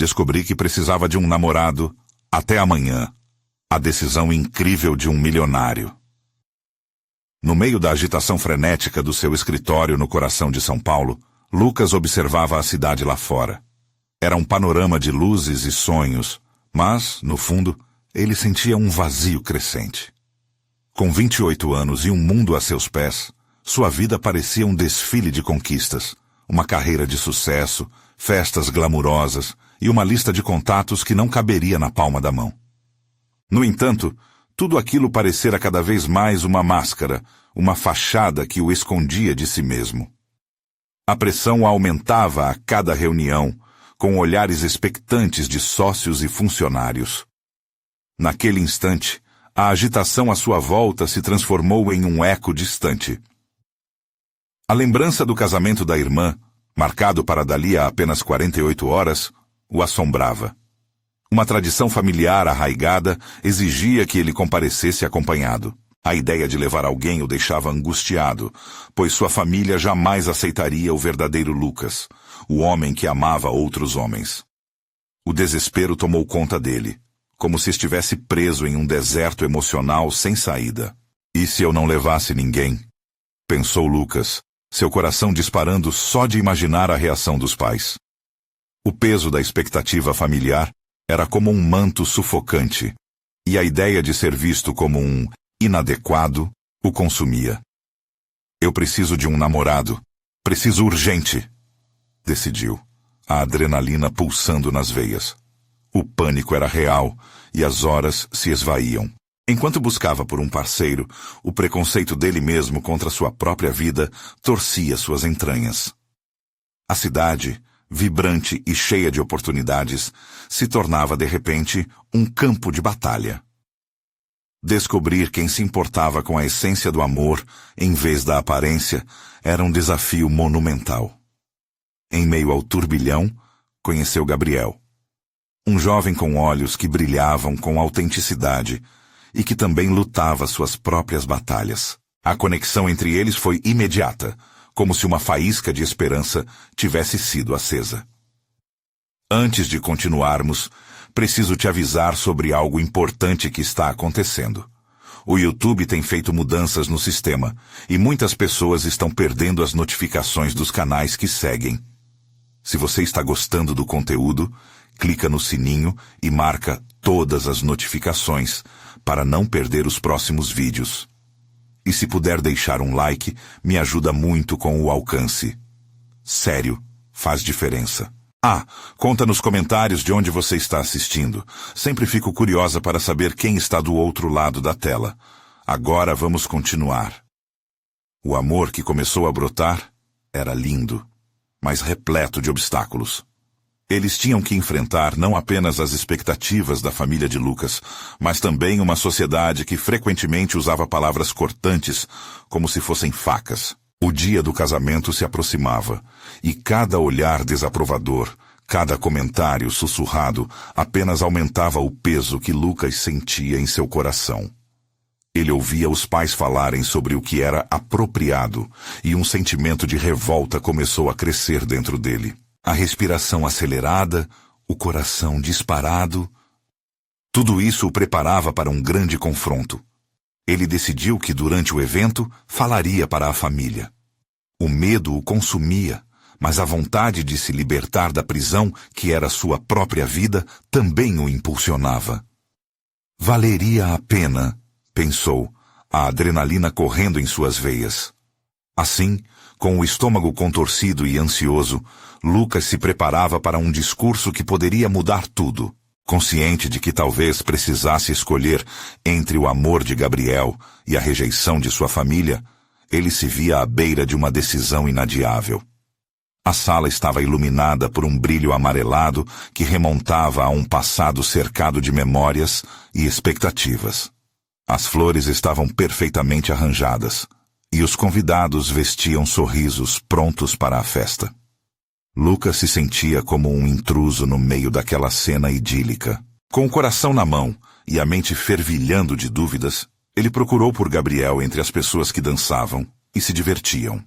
Descobri que precisava de um namorado até amanhã. A decisão incrível de um milionário. No meio da agitação frenética do seu escritório no coração de São Paulo, Lucas observava a cidade lá fora. Era um panorama de luzes e sonhos, mas, no fundo, ele sentia um vazio crescente. Com 28 anos e um mundo a seus pés, sua vida parecia um desfile de conquistas, uma carreira de sucesso, festas glamurosas e uma lista de contatos que não caberia na palma da mão. No entanto, tudo aquilo parecera cada vez mais uma máscara, uma fachada que o escondia de si mesmo. A pressão aumentava a cada reunião, com olhares expectantes de sócios e funcionários. Naquele instante, a agitação à sua volta se transformou em um eco distante. A lembrança do casamento da irmã, marcado para dali a apenas 48 horas, o assombrava. Uma tradição familiar arraigada exigia que ele comparecesse acompanhado. A ideia de levar alguém o deixava angustiado, pois sua família jamais aceitaria o verdadeiro Lucas, o homem que amava outros homens. O desespero tomou conta dele, como se estivesse preso em um deserto emocional sem saída. E se eu não levasse ninguém? Pensou Lucas, seu coração disparando só de imaginar a reação dos pais. O peso da expectativa familiar era como um manto sufocante, e a ideia de ser visto como um inadequado o consumia. Eu preciso de um namorado. Preciso urgente, decidiu, a adrenalina pulsando nas veias. O pânico era real e as horas se esvaíam. Enquanto buscava por um parceiro, o preconceito dele mesmo contra sua própria vida torcia suas entranhas. A cidade, vibrante e cheia de oportunidades, se tornava de repente um campo de batalha. Descobrir quem se importava com a essência do amor, em vez da aparência, era um desafio monumental. Em meio ao turbilhão, conheceu Gabriel. Um jovem com olhos que brilhavam com autenticidade e que também lutava suas próprias batalhas. A conexão entre eles foi imediata, como se uma faísca de esperança tivesse sido acesa. Antes de continuarmos, preciso te avisar sobre algo importante que está acontecendo. O YouTube tem feito mudanças no sistema e muitas pessoas estão perdendo as notificações dos canais que seguem. Se você está gostando do conteúdo, clica no sininho e marca todas as notificações para não perder os próximos vídeos. E se puder deixar um like, me ajuda muito com o alcance. Sério, faz diferença. Conta nos comentários de onde você está assistindo. Sempre fico curiosa para saber quem está do outro lado da tela. Agora vamos continuar. O amor que começou a brotar era lindo, mas repleto de obstáculos. Eles tinham que enfrentar não apenas as expectativas da família de Lucas, mas também uma sociedade que frequentemente usava palavras cortantes, como se fossem facas. O dia do casamento se aproximava, e cada olhar desaprovador, cada comentário sussurrado, apenas aumentava o peso que Lucas sentia em seu coração. Ele ouvia os pais falarem sobre o que era apropriado, e um sentimento de revolta começou a crescer dentro dele. A respiração acelerada, o coração disparado. Tudo isso o preparava para um grande confronto. Ele decidiu que durante o evento falaria para a família. O medo o consumia, mas a vontade de se libertar da prisão, que era sua própria vida, também o impulsionava. Valeria a pena, pensou, a adrenalina correndo em suas veias. Assim, com o estômago contorcido e ansioso, Lucas se preparava para um discurso que poderia mudar tudo. Consciente de que talvez precisasse escolher entre o amor de Gabriel e a rejeição de sua família, ele se via à beira de uma decisão inadiável. A sala estava iluminada por um brilho amarelado que remontava a um passado cercado de memórias e expectativas. As flores estavam perfeitamente arranjadas, e os convidados vestiam sorrisos prontos para a festa. Lucas se sentia como um intruso no meio daquela cena idílica. Com o coração na mão e a mente fervilhando de dúvidas, ele procurou por Gabriel entre as pessoas que dançavam e se divertiam.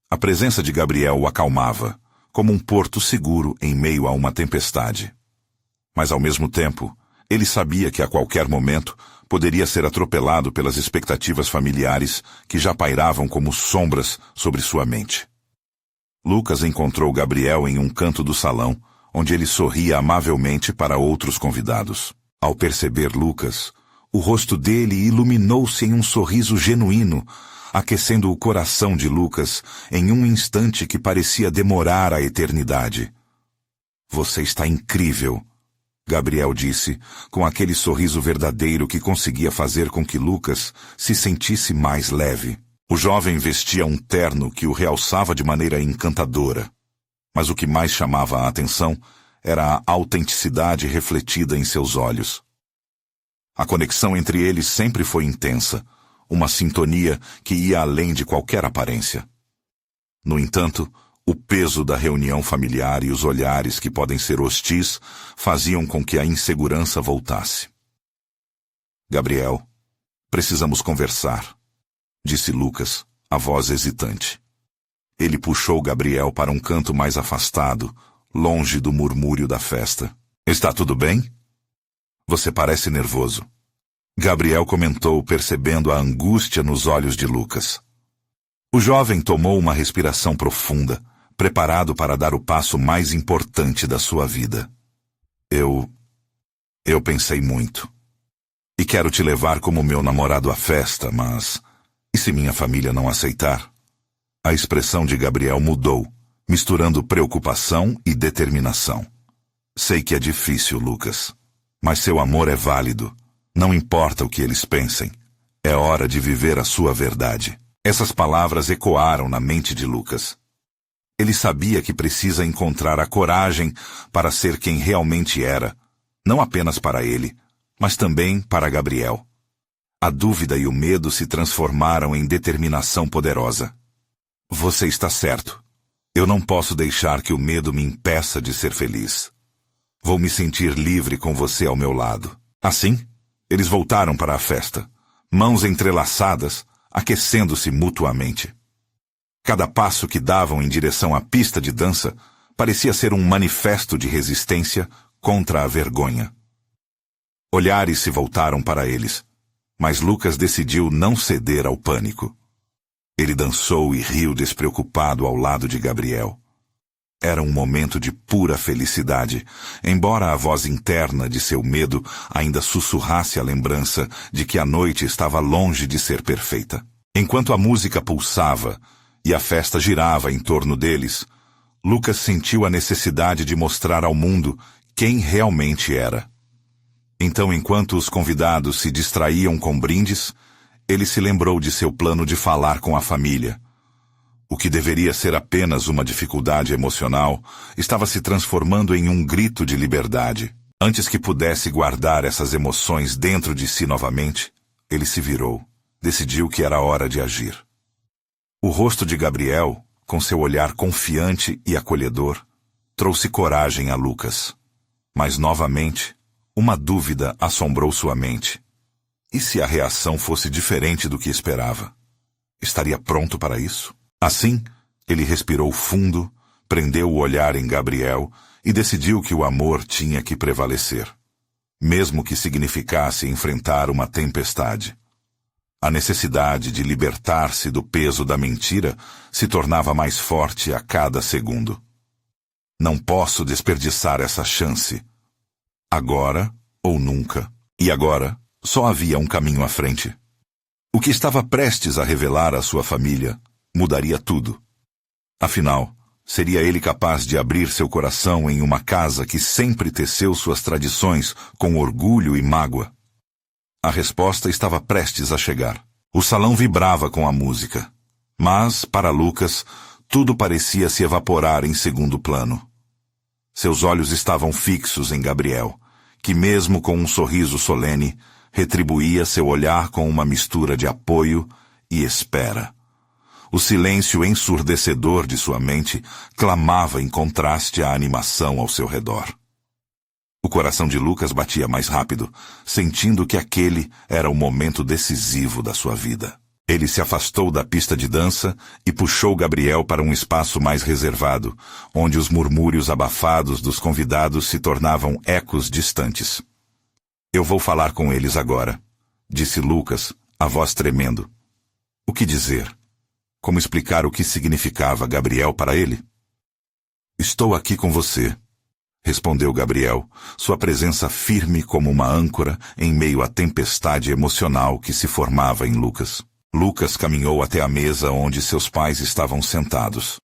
A presença de Gabriel o acalmava, como um porto seguro em meio a uma tempestade. Mas ao mesmo tempo, ele sabia que a qualquer momento poderia ser atropelado pelas expectativas familiares que já pairavam como sombras sobre sua mente. Lucas encontrou Gabriel em um canto do salão, onde ele sorria amavelmente para outros convidados. Ao perceber Lucas, o rosto dele iluminou-se em um sorriso genuíno, aquecendo o coração de Lucas em um instante que parecia demorar a eternidade. "Você está incrível", Gabriel disse, com aquele sorriso verdadeiro que conseguia fazer com que Lucas se sentisse mais leve. O jovem vestia um terno que o realçava de maneira encantadora. Mas o que mais chamava a atenção era a autenticidade refletida em seus olhos. A conexão entre eles sempre foi intensa, uma sintonia que ia além de qualquer aparência. No entanto, o peso da reunião familiar e os olhares que podem ser hostis faziam com que a insegurança voltasse. "Gabriel, precisamos conversar", disse Lucas, a voz hesitante. Ele puxou Gabriel para um canto mais afastado, longe do murmúrio da festa. "Está tudo bem? Você parece nervoso", Gabriel comentou, percebendo a angústia nos olhos de Lucas. O jovem tomou uma respiração profunda, preparado para dar o passo mais importante da sua vida. Eu pensei muito. E quero te levar como meu namorado à festa, mas... E se minha família não aceitar?" A expressão de Gabriel mudou, misturando preocupação e determinação. "Sei que é difícil, Lucas, mas seu amor é válido. Não importa o que eles pensem. É hora de viver a sua verdade." Essas palavras ecoaram na mente de Lucas. Ele sabia que precisa encontrar a coragem para ser quem realmente era, não apenas para ele, mas também para Gabriel. A dúvida e o medo se transformaram em determinação poderosa. "Você está certo. Eu não posso deixar que o medo me impeça de ser feliz. Vou me sentir livre com você ao meu lado." Assim, eles voltaram para a festa, mãos entrelaçadas, aquecendo-se mutuamente. Cada passo que davam em direção à pista de dança parecia ser um manifesto de resistência contra a vergonha. Olhares se voltaram para eles, mas Lucas decidiu não ceder ao pânico. Ele dançou e riu despreocupado ao lado de Gabriel. Era um momento de pura felicidade, embora a voz interna de seu medo ainda sussurrasse a lembrança de que a noite estava longe de ser perfeita. Enquanto a música pulsava e a festa girava em torno deles, Lucas sentiu a necessidade de mostrar ao mundo quem realmente era. Então, enquanto os convidados se distraíam com brindes, ele se lembrou de seu plano de falar com a família. O que deveria ser apenas uma dificuldade emocional estava se transformando em um grito de liberdade. Antes que pudesse guardar essas emoções dentro de si novamente, ele se virou, decidiu que era hora de agir. O rosto de Gabriel, com seu olhar confiante e acolhedor, trouxe coragem a Lucas. Mas, novamente, uma dúvida assombrou sua mente. E se a reação fosse diferente do que esperava? Estaria pronto para isso? Assim, ele respirou fundo, prendeu o olhar em Gabriel e decidiu que o amor tinha que prevalecer, mesmo que significasse enfrentar uma tempestade. A necessidade de libertar-se do peso da mentira se tornava mais forte a cada segundo. Não posso desperdiçar essa chance. Agora ou nunca. E agora, só havia um caminho à frente. O que estava prestes a revelar à sua família mudaria tudo. Afinal, seria ele capaz de abrir seu coração em uma casa que sempre teceu suas tradições com orgulho e mágoa? A resposta estava prestes a chegar. O salão vibrava com a música. Mas, para Lucas, tudo parecia se evaporar em segundo plano. Seus olhos estavam fixos em Gabriel, que mesmo com um sorriso solene, retribuía seu olhar com uma mistura de apoio e espera. O silêncio ensurdecedor de sua mente clamava em contraste à animação ao seu redor. O coração de Lucas batia mais rápido, sentindo que aquele era o momento decisivo da sua vida. Ele se afastou da pista de dança e puxou Gabriel para um espaço mais reservado, onde os murmúrios abafados dos convidados se tornavam ecos distantes. Eu vou falar com eles agora, disse Lucas, a voz tremendo. O que dizer? Como explicar o que significava Gabriel para ele? Estou aqui com você, respondeu Gabriel, sua presença firme como uma âncora em meio à tempestade emocional que se formava em Lucas. Lucas caminhou até a mesa onde seus pais estavam sentados.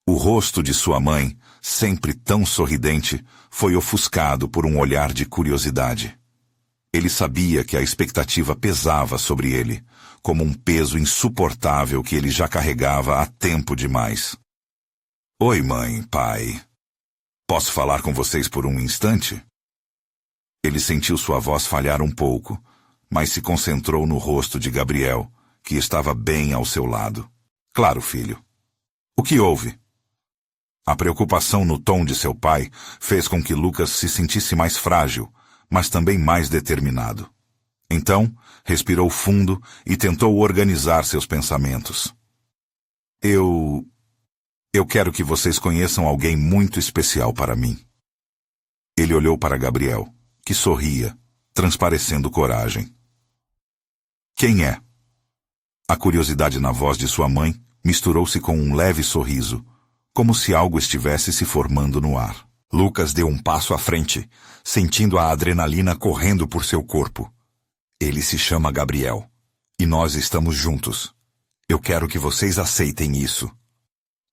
O rosto de sua mãe, sempre tão sorridente, foi ofuscado por um olhar de curiosidade. Ele sabia que a expectativa pesava sobre ele, como um peso insuportável que ele já carregava há tempo demais. Oi, mãe, pai. Posso falar com vocês por um instante? Ele sentiu sua voz falhar um pouco, mas se concentrou no rosto de Gabriel, que estava bem ao seu lado. Claro, filho. O que houve? A preocupação no tom de seu pai fez com que Lucas se sentisse mais frágil, mas também mais determinado. Então, respirou fundo e tentou organizar seus pensamentos. Eu quero que vocês conheçam alguém muito especial para mim. Ele olhou para Gabriel, que sorria, transparecendo coragem. Quem é? A curiosidade na voz de sua mãe misturou-se com um leve sorriso, como se algo estivesse se formando no ar. Lucas deu um passo à frente, sentindo a adrenalina correndo por seu corpo. Ele se chama Gabriel, e nós estamos juntos. Eu quero que vocês aceitem isso.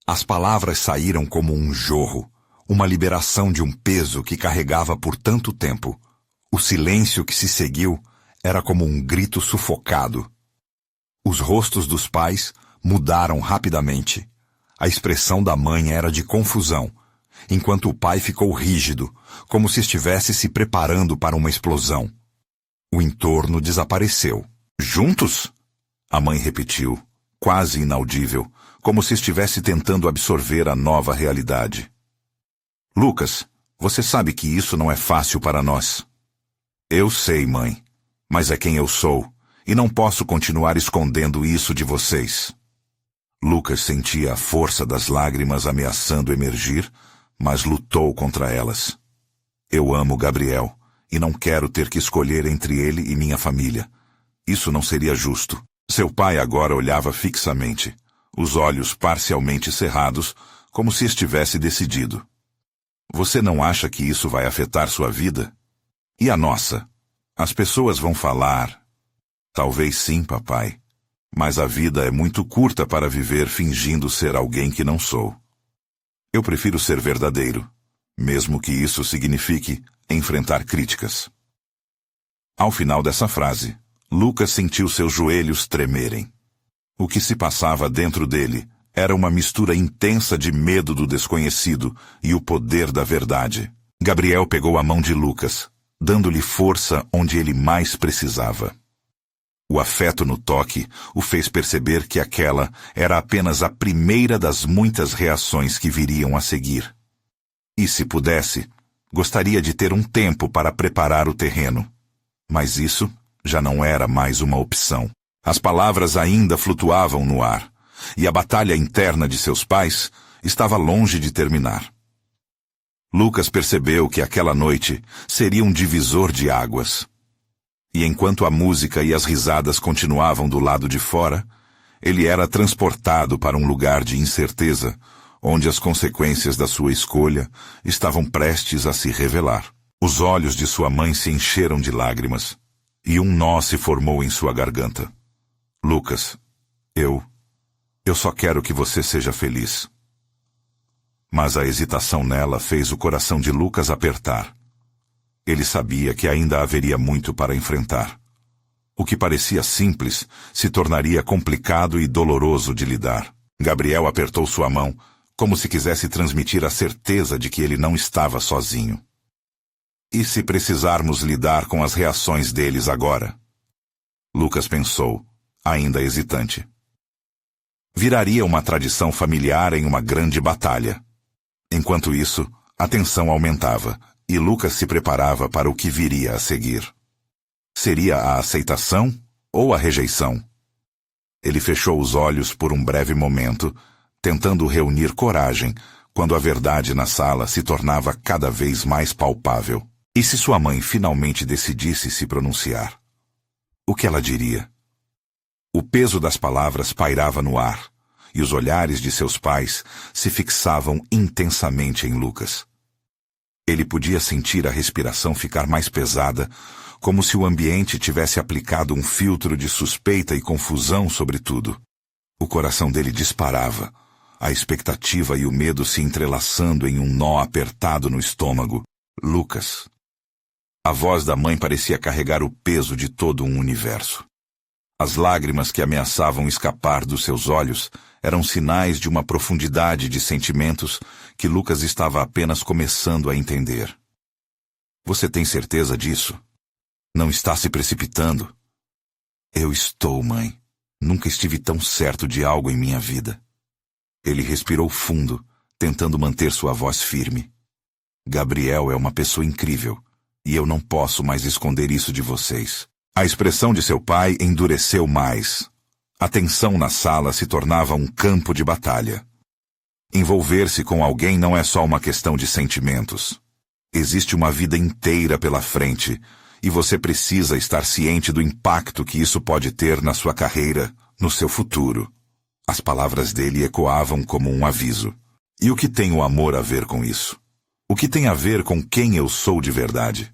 As palavras saíram como um jorro, uma liberação de um peso que carregava por tanto tempo. O silêncio que se seguiu era como um grito sufocado. Os rostos dos pais mudaram rapidamente. A expressão da mãe era de confusão, enquanto o pai ficou rígido, como se estivesse se preparando para uma explosão. O entorno desapareceu. Juntos? A mãe repetiu, quase inaudível, como se estivesse tentando absorver a nova realidade. Lucas, você sabe que isso não é fácil para nós. Eu sei, mãe, mas é quem eu sou, e não posso continuar escondendo isso de vocês. Lucas sentia a força das lágrimas ameaçando emergir, mas lutou contra elas. Eu amo Gabriel, e não quero ter que escolher entre ele e minha família. Isso não seria justo. Seu pai agora olhava fixamente, os olhos parcialmente cerrados, como se estivesse decidido. Você não acha que isso vai afetar sua vida? E a nossa? As pessoas vão falar. Talvez sim, papai. Mas a vida é muito curta para viver fingindo ser alguém que não sou. Eu prefiro ser verdadeiro, mesmo que isso signifique enfrentar críticas. Ao final dessa frase, Lucas sentiu seus joelhos tremerem. O que se passava dentro dele era uma mistura intensa de medo do desconhecido e o poder da verdade. Gabriel pegou a mão de Lucas, dando-lhe força onde ele mais precisava. O afeto no toque o fez perceber que aquela era apenas a primeira das muitas reações que viriam a seguir. E se pudesse, gostaria de ter um tempo para preparar o terreno. Mas isso já não era mais uma opção. As palavras ainda flutuavam no ar, e a batalha interna de seus pais estava longe de terminar. Lucas percebeu que aquela noite seria um divisor de águas. E enquanto a música e as risadas continuavam do lado de fora, ele era transportado para um lugar de incerteza, onde as consequências da sua escolha estavam prestes a se revelar. Os olhos de sua mãe se encheram de lágrimas, e um nó se formou em sua garganta. Lucas, eu só quero que você seja feliz. Mas a hesitação nela fez o coração de Lucas apertar. Ele sabia que ainda haveria muito para enfrentar. O que parecia simples se tornaria complicado e doloroso de lidar. Gabriel apertou sua mão, como se quisesse transmitir a certeza de que ele não estava sozinho. E se precisarmos lidar com as reações deles agora? Lucas pensou, ainda hesitante. Viraria uma tradição familiar em uma grande batalha. Enquanto isso, a tensão aumentava, e Lucas se preparava para o que viria a seguir. Seria a aceitação ou a rejeição? Ele fechou os olhos por um breve momento, tentando reunir coragem, quando a verdade na sala se tornava cada vez mais palpável. E se sua mãe finalmente decidisse se pronunciar? O que ela diria? O peso das palavras pairava no ar, e os olhares de seus pais se fixavam intensamente em Lucas. Ele podia sentir a respiração ficar mais pesada, como se o ambiente tivesse aplicado um filtro de suspeita e confusão sobre tudo. O coração dele disparava, a expectativa e o medo se entrelaçando em um nó apertado no estômago. Lucas. A voz da mãe parecia carregar o peso de todo um universo. As lágrimas que ameaçavam escapar dos seus olhos eram sinais de uma profundidade de sentimentos que Lucas estava apenas começando a entender. Você tem certeza disso? Não está se precipitando? Eu estou, mãe. Nunca estive tão certo de algo em minha vida. Ele respirou fundo, tentando manter sua voz firme. Gabriel é uma pessoa incrível, e eu não posso mais esconder isso de vocês. A expressão de seu pai endureceu mais. A tensão na sala se tornava um campo de batalha. Envolver-se com alguém não é só uma questão de sentimentos. Existe uma vida inteira pela frente, e você precisa estar ciente do impacto que isso pode ter na sua carreira, no seu futuro. As palavras dele ecoavam como um aviso. E o que tem o amor a ver com isso? O que tem a ver com quem eu sou de verdade?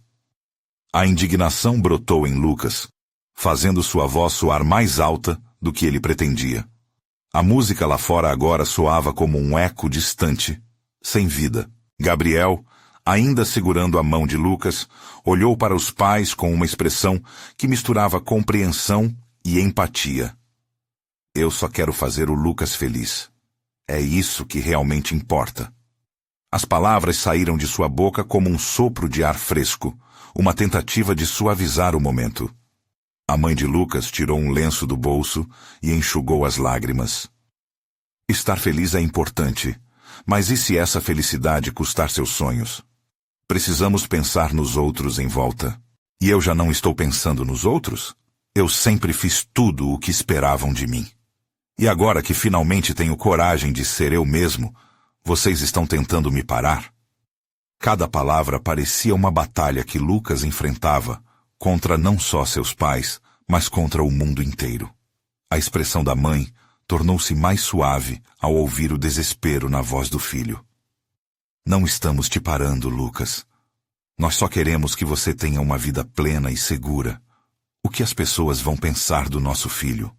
A indignação brotou em Lucas, fazendo sua voz soar mais alta do que ele pretendia. A música lá fora agora soava como um eco distante, sem vida. Gabriel, ainda segurando a mão de Lucas, olhou para os pais com uma expressão que misturava compreensão e empatia. Eu só quero fazer o Lucas feliz. É isso que realmente importa. As palavras saíram de sua boca como um sopro de ar fresco, uma tentativa de suavizar o momento. A mãe de Lucas tirou um lenço do bolso e enxugou as lágrimas. Estar feliz é importante, mas e se essa felicidade custar seus sonhos? Precisamos pensar nos outros em volta. E eu já não estou pensando nos outros? Eu sempre fiz tudo o que esperavam de mim. E agora que finalmente tenho coragem de ser eu mesmo, vocês estão tentando me parar? Cada palavra parecia uma batalha que Lucas enfrentava contra não só seus pais, mas contra o mundo inteiro. A expressão da mãe tornou-se mais suave ao ouvir o desespero na voz do filho. Não estamos te parando, Lucas. Nós só queremos que você tenha uma vida plena e segura. O que as pessoas vão pensar do nosso filho?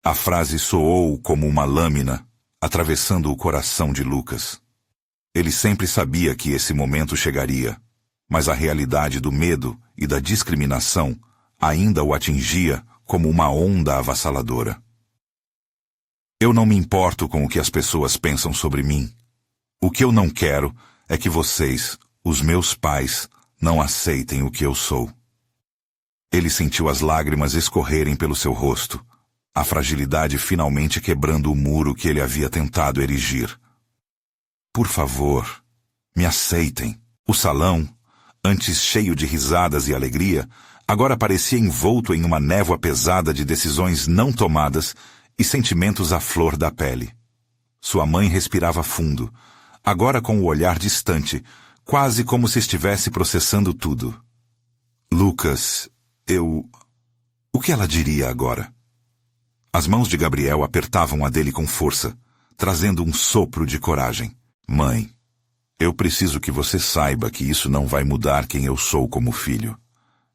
A frase soou como uma lâmina, atravessando o coração de Lucas. Ele sempre sabia que esse momento chegaria, mas a realidade do medo e da discriminação ainda o atingia como uma onda avassaladora. Eu não me importo com o que as pessoas pensam sobre mim. O que eu não quero é que vocês, os meus pais, não aceitem o que eu sou. Ele sentiu as lágrimas escorrerem pelo seu rosto, a fragilidade finalmente quebrando o muro que ele havia tentado erigir. Por favor, me aceitem. O salão, antes cheio de risadas e alegria, agora parecia envolto em uma névoa pesada de decisões não tomadas e sentimentos à flor da pele. Sua mãe respirava fundo, agora com o olhar distante, quase como se estivesse processando tudo. Lucas, o que ela diria agora? As mãos de Gabriel apertavam a dele com força, trazendo um sopro de coragem. Mãe, eu preciso que você saiba que isso não vai mudar quem eu sou como filho.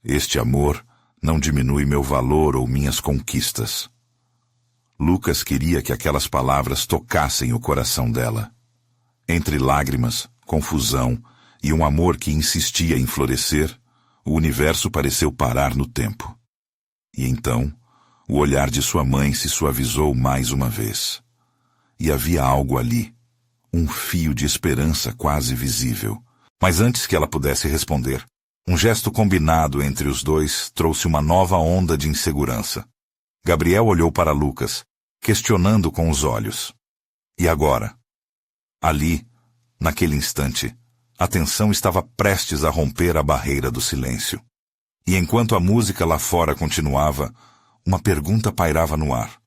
Este amor não diminui meu valor ou minhas conquistas. Lucas queria que aquelas palavras tocassem o coração dela. Entre lágrimas, confusão e um amor que insistia em florescer, o universo pareceu parar no tempo. E então, o olhar de sua mãe se suavizou mais uma vez. E havia algo ali, um fio de esperança quase visível. Mas antes que ela pudesse responder, um gesto combinado entre os dois trouxe uma nova onda de insegurança. Gabriel olhou para Lucas, questionando com os olhos. E agora? Ali, naquele instante, a tensão estava prestes a romper a barreira do silêncio. E enquanto a música lá fora continuava, uma pergunta pairava no ar.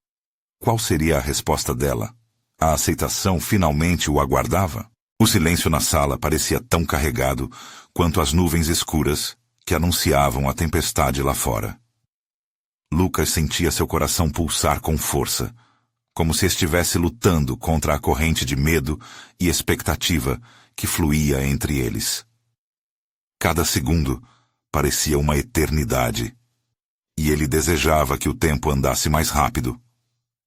Qual seria a resposta dela? A aceitação finalmente o aguardava? O silêncio na sala parecia tão carregado quanto as nuvens escuras que anunciavam a tempestade lá fora. Lucas sentia seu coração pulsar com força, como se estivesse lutando contra a corrente de medo e expectativa que fluía entre eles. Cada segundo parecia uma eternidade, e ele desejava que o tempo andasse mais rápido,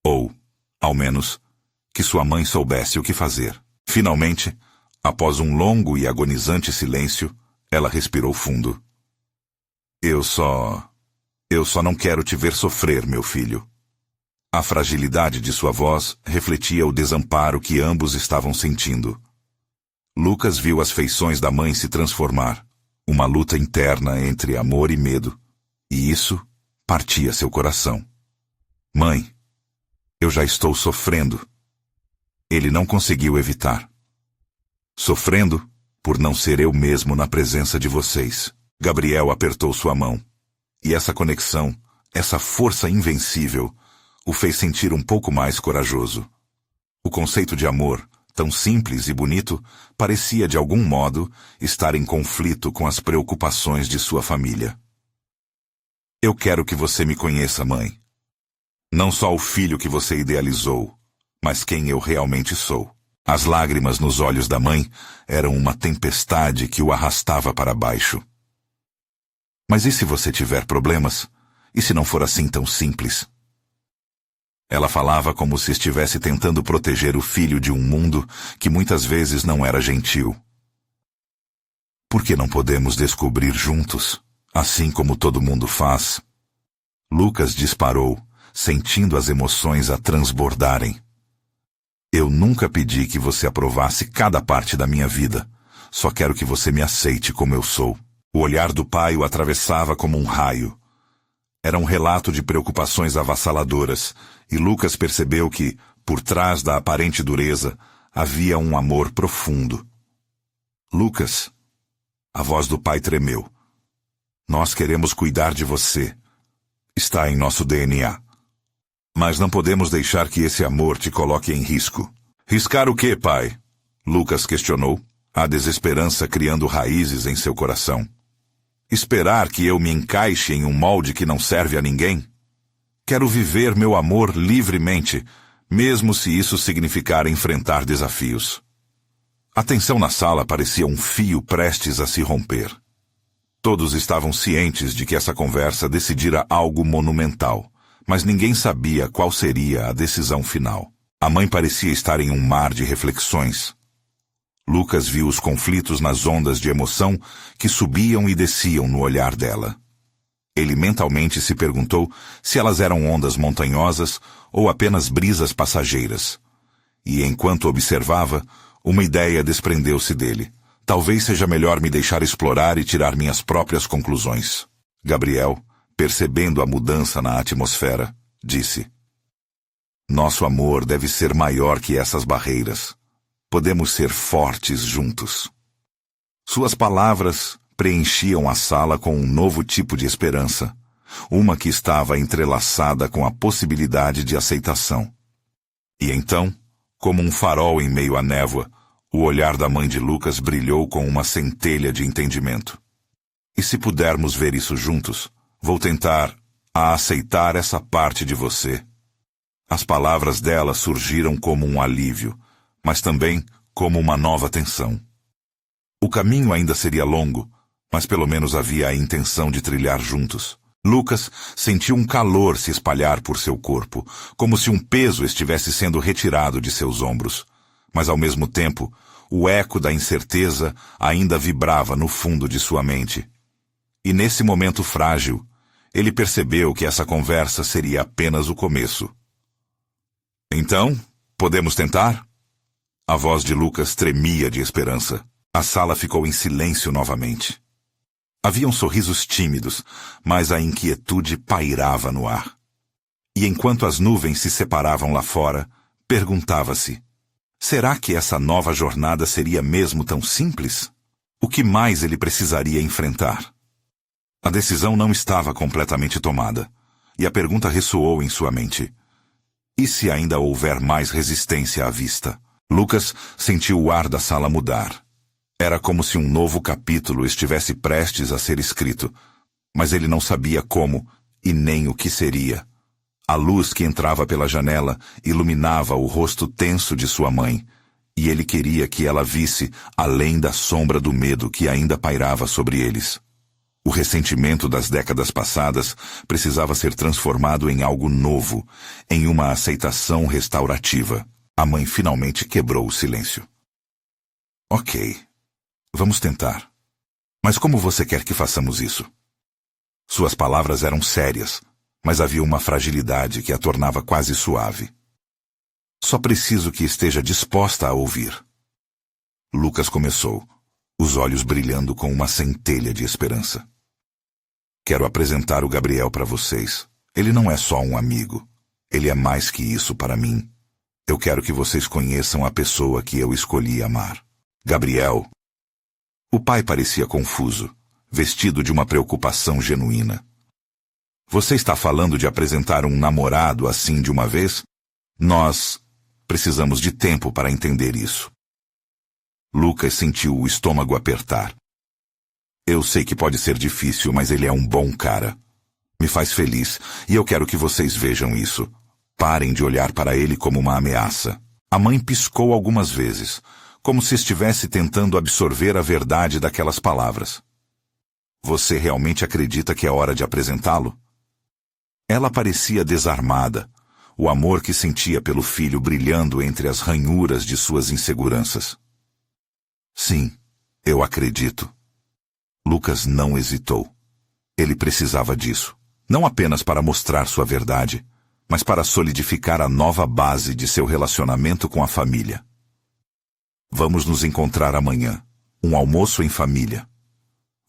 ou, ao menos, que sua mãe soubesse o que fazer. Finalmente, após um longo e agonizante silêncio, ela respirou fundo. Eu só não quero te ver sofrer, meu filho. A fragilidade de sua voz refletia o desamparo que ambos estavam sentindo. Lucas viu as feições da mãe se transformar, uma luta interna entre amor e medo, e isso partia seu coração. Mãe, eu já estou sofrendo. Ele não conseguiu evitar. Sofrendo por não ser eu mesmo na presença de vocês. Gabriel apertou sua mão. E essa conexão, essa força invencível, o fez sentir um pouco mais corajoso. O conceito de amor, tão simples e bonito, parecia de algum modo estar em conflito com as preocupações de sua família. Eu quero que você me conheça, mãe. Não só o filho que você idealizou, mas quem eu realmente sou. As lágrimas nos olhos da mãe eram uma tempestade que o arrastava para baixo. Mas e se você tiver problemas? E se não for assim tão simples? Ela falava como se estivesse tentando proteger o filho de um mundo que muitas vezes não era gentil. Por que não podemos descobrir juntos, assim como todo mundo faz? Lucas disparou, sentindo as emoções a transbordarem. Eu nunca pedi que você aprovasse cada parte da minha vida. Só quero que você me aceite como eu sou. O olhar do pai o atravessava como um raio. Era um relato de preocupações avassaladoras, e Lucas percebeu que, por trás da aparente dureza, havia um amor profundo. Lucas, a voz do pai tremeu. Nós queremos cuidar de você. Está em nosso DNA. Mas não podemos deixar que esse amor te coloque em risco. Riscar o quê, pai? Lucas questionou, a desesperança criando raízes em seu coração. Esperar que eu me encaixe em um molde que não serve a ninguém? Quero viver meu amor livremente, mesmo se isso significar enfrentar desafios. A tensão na sala parecia um fio prestes a se romper. Todos estavam cientes de que essa conversa decidira algo monumental, mas ninguém sabia qual seria a decisão final. A mãe parecia estar em um mar de reflexões. Lucas viu os conflitos nas ondas de emoção que subiam e desciam no olhar dela. Ele mentalmente se perguntou se elas eram ondas montanhosas ou apenas brisas passageiras. E enquanto observava, uma ideia desprendeu-se dele. Talvez seja melhor me deixar explorar e tirar minhas próprias conclusões. Gabriel, percebendo a mudança na atmosfera, disse: Nosso amor deve ser maior que essas barreiras. Podemos ser fortes juntos. Suas palavras preenchiam a sala com um novo tipo de esperança, uma que estava entrelaçada com a possibilidade de aceitação. E então, como um farol em meio à névoa, o olhar da mãe de Lucas brilhou com uma centelha de entendimento. E se pudermos ver isso juntos, vou tentar aceitar essa parte de você. As palavras dela surgiram como um alívio, mas também como uma nova tensão. O caminho ainda seria longo, mas pelo menos havia a intenção de trilhar juntos. Lucas sentiu um calor se espalhar por seu corpo, como se um peso estivesse sendo retirado de seus ombros. Mas ao mesmo tempo, o eco da incerteza ainda vibrava no fundo de sua mente. E nesse momento frágil, ele percebeu que essa conversa seria apenas o começo. Então, podemos tentar? A voz de Lucas tremia de esperança. A sala ficou em silêncio novamente. Haviam sorrisos tímidos, mas a inquietude pairava no ar. E enquanto as nuvens se separavam lá fora, perguntava-se: será que essa nova jornada seria mesmo tão simples? O que mais ele precisaria enfrentar? A decisão não estava completamente tomada, e a pergunta ressoou em sua mente: E se ainda houver mais resistência à vista? Lucas sentiu o ar da sala mudar. Era como se um novo capítulo estivesse prestes a ser escrito, mas ele não sabia como e nem o que seria. A luz que entrava pela janela iluminava o rosto tenso de sua mãe, e ele queria que ela visse além da sombra do medo que ainda pairava sobre eles. O ressentimento das décadas passadas precisava ser transformado em algo novo, em uma aceitação restaurativa. A mãe finalmente quebrou o silêncio. Ok, vamos tentar. Mas como você quer que façamos isso? Suas palavras eram sérias, mas havia uma fragilidade que a tornava quase suave. Só preciso que esteja disposta a ouvir. Lucas começou, os olhos brilhando com uma centelha de esperança. Quero apresentar o Gabriel para vocês. Ele não é só um amigo. Ele é mais que isso para mim. Eu quero que vocês conheçam a pessoa que eu escolhi amar. Gabriel. O pai parecia confuso, vestido de uma preocupação genuína. Você está falando de apresentar um namorado assim de uma vez? Nós precisamos de tempo para entender isso. Lucas sentiu o estômago apertar. Eu sei que pode ser difícil, mas ele é um bom cara. Me faz feliz, e eu quero que vocês vejam isso. Parem de olhar para ele como uma ameaça. A mãe piscou algumas vezes, como se estivesse tentando absorver a verdade daquelas palavras. Você realmente acredita que é hora de apresentá-lo? Ela parecia desarmada, o amor que sentia pelo filho brilhando entre as ranhuras de suas inseguranças. Sim, eu acredito. Lucas não hesitou. Ele precisava disso, não apenas para mostrar sua verdade, mas para solidificar a nova base de seu relacionamento com a família. Vamos nos encontrar amanhã. Um almoço em família.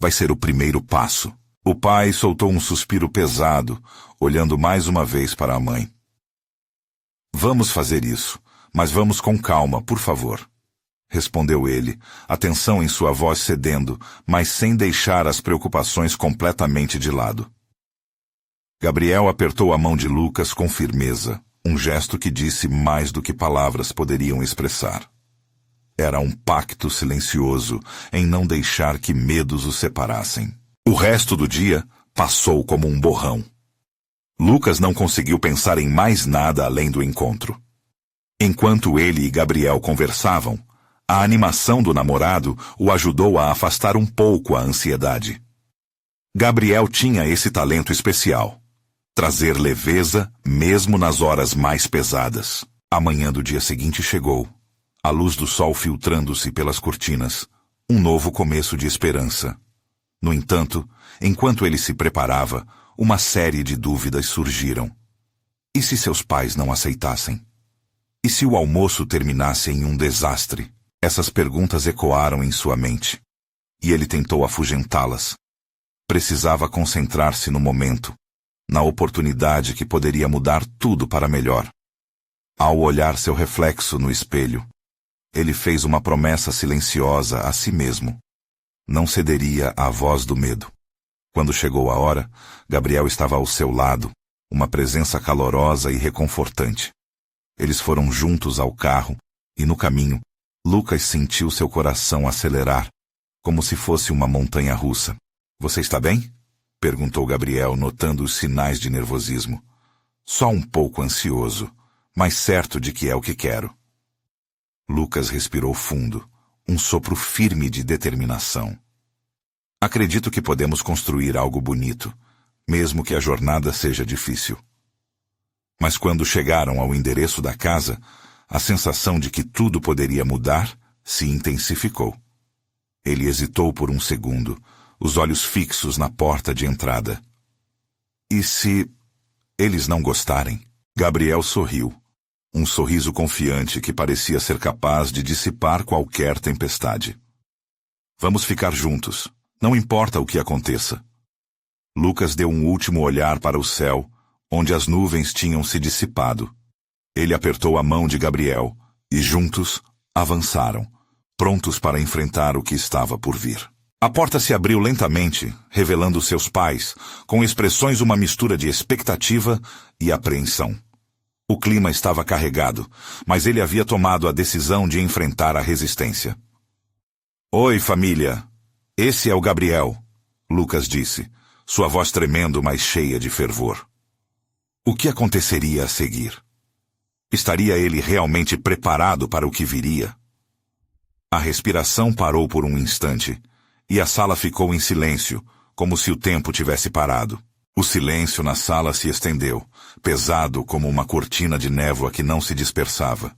Vai ser o primeiro passo. O pai soltou um suspiro pesado, olhando mais uma vez para a mãe. Vamos fazer isso, mas vamos com calma, por favor. Respondeu ele, a tensão em sua voz cedendo, mas sem deixar as preocupações completamente de lado. Gabriel apertou a mão de Lucas com firmeza, um gesto que disse mais do que palavras poderiam expressar. Era um pacto silencioso em não deixar que medos os separassem. O resto do dia passou como um borrão. Lucas não conseguiu pensar em mais nada além do encontro. Enquanto ele e Gabriel conversavam, a animação do namorado o ajudou a afastar um pouco a ansiedade. Gabriel tinha esse talento especial. Trazer leveza mesmo nas horas mais pesadas. A manhã do dia seguinte chegou. A luz do sol filtrando-se pelas cortinas. Um novo começo de esperança. No entanto, enquanto ele se preparava, uma série de dúvidas surgiram. E se seus pais não aceitassem? E se o almoço terminasse em um desastre? Essas perguntas ecoaram em sua mente. E ele tentou afugentá-las. Precisava concentrar-se no momento, na oportunidade que poderia mudar tudo para melhor. Ao olhar seu reflexo no espelho, ele fez uma promessa silenciosa a si mesmo. Não cederia à voz do medo. Quando chegou a hora, Gabriel estava ao seu lado, uma presença calorosa e reconfortante. Eles foram juntos ao carro, e no caminho, Lucas sentiu seu coração acelerar, como se fosse uma montanha-russa. Você está bem? Perguntou Gabriel, notando os sinais de nervosismo. Só um pouco ansioso, mas certo de que é o que quero. Lucas respirou fundo, um sopro firme de determinação. Acredito que podemos construir algo bonito, mesmo que a jornada seja difícil. Mas quando chegaram ao endereço da casa, a sensação de que tudo poderia mudar se intensificou. Ele hesitou por um segundo, os olhos fixos na porta de entrada. E se eles não gostarem? Gabriel sorriu, um sorriso confiante que parecia ser capaz de dissipar qualquer tempestade. Vamos ficar juntos, não importa o que aconteça. Lucas deu um último olhar para o céu, onde as nuvens tinham se dissipado. Ele apertou a mão de Gabriel e juntos avançaram, prontos para enfrentar o que estava por vir. A porta se abriu lentamente, revelando seus pais, com expressões uma mistura de expectativa e apreensão. O clima estava carregado, mas ele havia tomado a decisão de enfrentar a resistência. Oi, família. Esse é o Gabriel, Lucas disse, sua voz tremendo, mas cheia de fervor. O que aconteceria a seguir? Estaria ele realmente preparado para o que viria? A respiração parou por um instante, e a sala ficou em silêncio, como se o tempo tivesse parado. O silêncio na sala se estendeu, pesado como uma cortina de névoa que não se dispersava.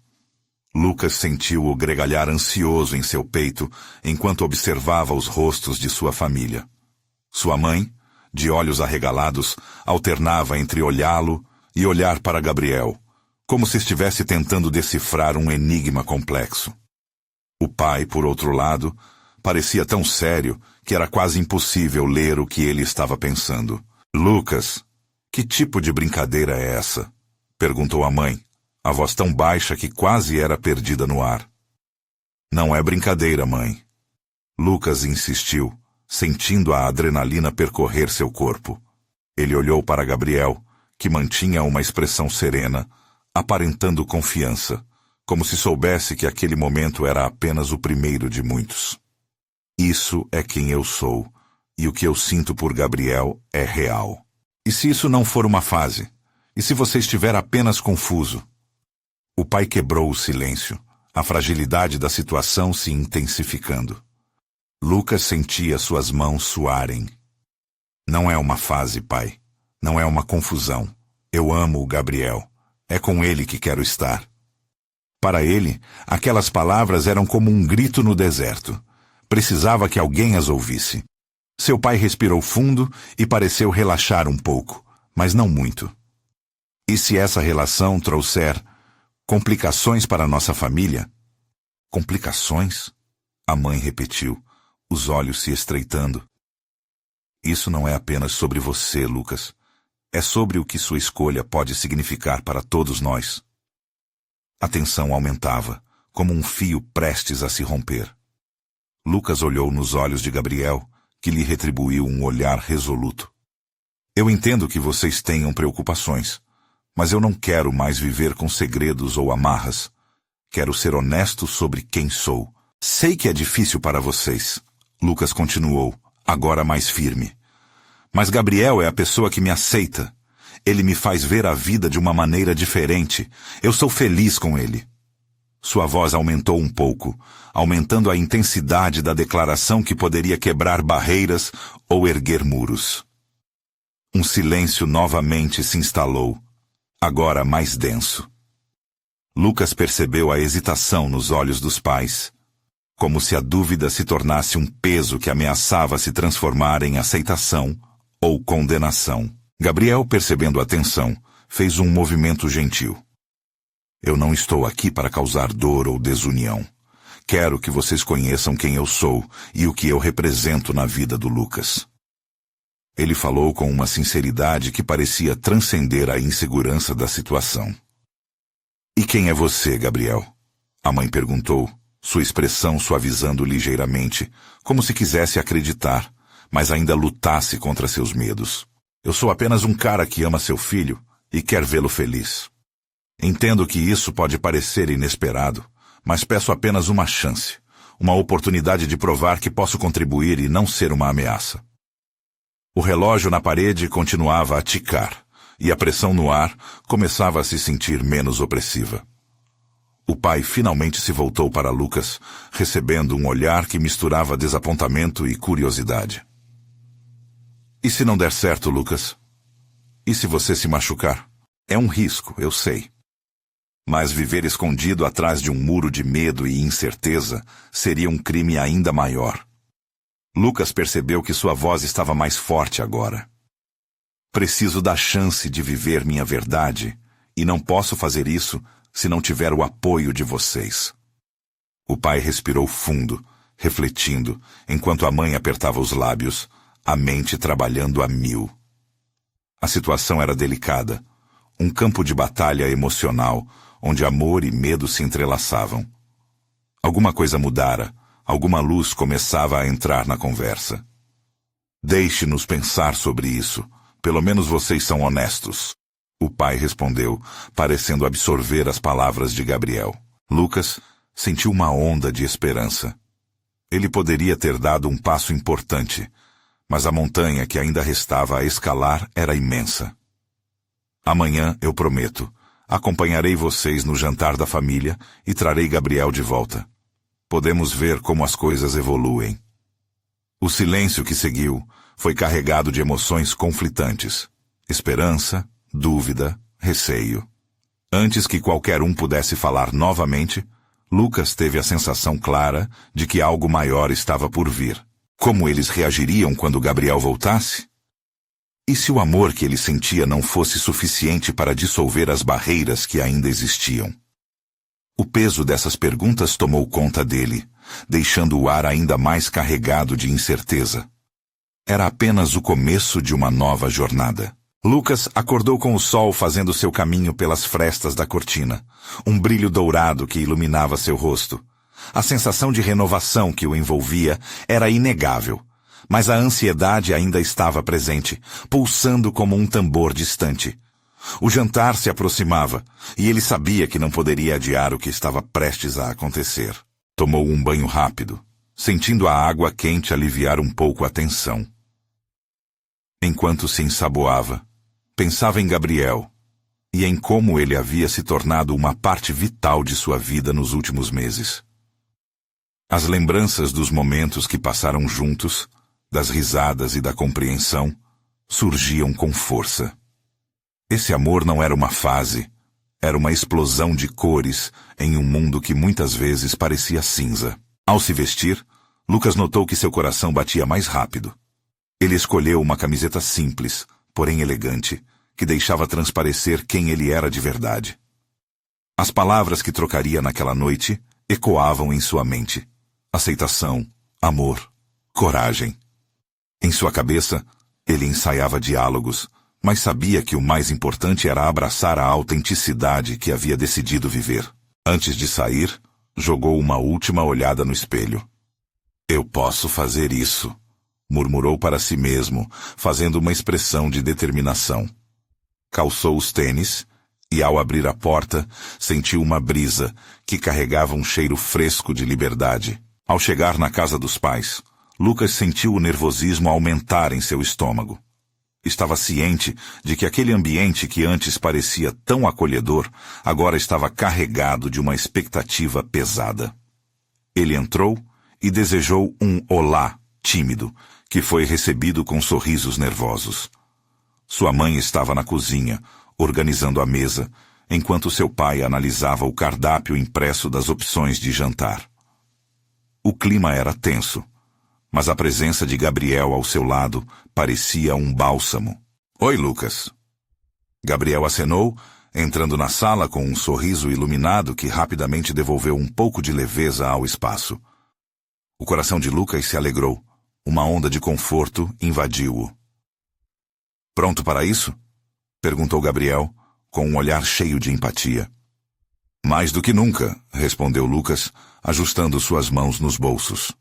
Lucas sentiu o gregalhar ansioso em seu peito enquanto observava os rostos de sua família. Sua mãe, de olhos arregalados, alternava entre olhá-lo e olhar para Gabriel, como se estivesse tentando decifrar um enigma complexo. O pai, por outro lado, parecia tão sério que era quase impossível ler o que ele estava pensando. Lucas, que tipo de brincadeira é essa? Perguntou a mãe, a voz tão baixa que quase era perdida no ar. Não é brincadeira, mãe. Lucas insistiu, sentindo a adrenalina percorrer seu corpo. Ele olhou para Gabriel, que mantinha uma expressão serena, aparentando confiança, como se soubesse que aquele momento era apenas o primeiro de muitos. Isso é quem eu sou, e o que eu sinto por Gabriel é real. E se isso não for uma fase? E se você estiver apenas confuso? O pai quebrou o silêncio, a fragilidade da situação se intensificando. Lucas sentia suas mãos suarem. Não é uma fase, pai. Não é uma confusão. Eu amo o Gabriel. É com ele que quero estar. Para ele, aquelas palavras eram como um grito no deserto. Precisava que alguém as ouvisse. Seu pai respirou fundo e pareceu relaxar um pouco, mas não muito. E se essa relação trouxer complicações para nossa família? Complicações? A mãe repetiu, os olhos se estreitando. Isso não é apenas sobre você, Lucas. É sobre o que sua escolha pode significar para todos nós. A tensão aumentava, como um fio prestes a se romper. Lucas olhou nos olhos de Gabriel, que lhe retribuiu um olhar resoluto. Eu entendo que vocês tenham preocupações, mas eu não quero mais viver com segredos ou amarras. Quero ser honesto sobre quem sou. Sei que é difícil para vocês, Lucas continuou, agora mais firme. Mas Gabriel é a pessoa que me aceita. Ele me faz ver a vida de uma maneira diferente. Eu sou feliz com ele. Sua voz aumentou um pouco, aumentando a intensidade da declaração que poderia quebrar barreiras ou erguer muros. Um silêncio novamente se instalou, agora mais denso. Lucas percebeu a hesitação nos olhos dos pais, como se a dúvida se tornasse um peso que ameaçava se transformar em aceitação ou condenação. Gabriel, percebendo a tensão, fez um movimento gentil. Eu não estou aqui para causar dor ou desunião. Quero que vocês conheçam quem eu sou e o que eu represento na vida do Lucas. Ele falou com uma sinceridade que parecia transcender a insegurança da situação. E quem é você, Gabriel? A mãe perguntou, sua expressão suavizando ligeiramente, como se quisesse acreditar, mas ainda lutasse contra seus medos. Eu sou apenas um cara que ama seu filho e quer vê-lo feliz. Entendo que isso pode parecer inesperado, mas peço apenas uma chance, uma oportunidade de provar que posso contribuir e não ser uma ameaça. O relógio na parede continuava a ticar, e a pressão no ar começava a se sentir menos opressiva. O pai finalmente se voltou para Lucas, recebendo um olhar que misturava desapontamento e curiosidade. E se não der certo, Lucas? E se você se machucar? É um risco, eu sei. Mas viver escondido atrás de um muro de medo e incerteza seria um crime ainda maior. Lucas percebeu que sua voz estava mais forte agora. Preciso da chance de viver minha verdade, e não posso fazer isso se não tiver o apoio de vocês. O pai respirou fundo, refletindo, enquanto a mãe apertava os lábios, a mente trabalhando a mil. A situação era delicada, um campo de batalha emocional, onde amor e medo se entrelaçavam. Alguma coisa mudara, alguma luz começava a entrar na conversa. Deixe-nos pensar sobre isso, pelo menos vocês são honestos. O pai respondeu, parecendo absorver as palavras de Gabriel. Lucas sentiu uma onda de esperança. Ele poderia ter dado um passo importante, mas a montanha que ainda restava a escalar era imensa. Amanhã, eu prometo, acompanharei vocês no jantar da família e trarei Gabriel de volta. Podemos ver como as coisas evoluem. O silêncio que seguiu foi carregado de emoções conflitantes. Esperança, dúvida, receio. Antes que qualquer um pudesse falar novamente, Lucas teve a sensação clara de que algo maior estava por vir. Como eles reagiriam quando Gabriel voltasse? E se o amor que ele sentia não fosse suficiente para dissolver as barreiras que ainda existiam? O peso dessas perguntas tomou conta dele, deixando o ar ainda mais carregado de incerteza. Era apenas o começo de uma nova jornada. Lucas acordou com o sol fazendo seu caminho pelas frestas da cortina, um brilho dourado que iluminava seu rosto. A sensação de renovação que o envolvia era inegável, mas a ansiedade ainda estava presente, pulsando como um tambor distante. O jantar se aproximava, e ele sabia que não poderia adiar o que estava prestes a acontecer. Tomou um banho rápido, sentindo a água quente aliviar um pouco a tensão. Enquanto se ensaboava, pensava em Gabriel e em como ele havia se tornado uma parte vital de sua vida nos últimos meses. As lembranças dos momentos que passaram juntos, das risadas e da compreensão, surgiam com força. Esse amor não era uma fase, era uma explosão de cores em um mundo que muitas vezes parecia cinza. Ao se vestir, Lucas notou que seu coração batia mais rápido. Ele escolheu uma camiseta simples, porém elegante, que deixava transparecer quem ele era de verdade. As palavras que trocaria naquela noite ecoavam em sua mente. Aceitação, amor, coragem. Em sua cabeça, ele ensaiava diálogos, mas sabia que o mais importante era abraçar a autenticidade que havia decidido viver. Antes de sair, jogou uma última olhada no espelho. Eu posso fazer isso, murmurou para si mesmo, fazendo uma expressão de determinação. Calçou os tênis e, ao abrir a porta, sentiu uma brisa que carregava um cheiro fresco de liberdade. Ao chegar na casa dos pais, Lucas sentiu o nervosismo aumentar em seu estômago. Estava ciente de que aquele ambiente que antes parecia tão acolhedor, agora estava carregado de uma expectativa pesada. Ele entrou e desejou um olá tímido, que foi recebido com sorrisos nervosos. Sua mãe estava na cozinha, organizando a mesa, enquanto seu pai analisava o cardápio impresso das opções de jantar. O clima era tenso, mas a presença de Gabriel ao seu lado parecia um bálsamo. Oi, Lucas. Gabriel acenou, entrando na sala com um sorriso iluminado que rapidamente devolveu um pouco de leveza ao espaço. O coração de Lucas se alegrou. Uma onda de conforto invadiu-o. Pronto para isso? Perguntou Gabriel, com um olhar cheio de empatia. Mais do que nunca, respondeu Lucas, ajustando suas mãos nos bolsos.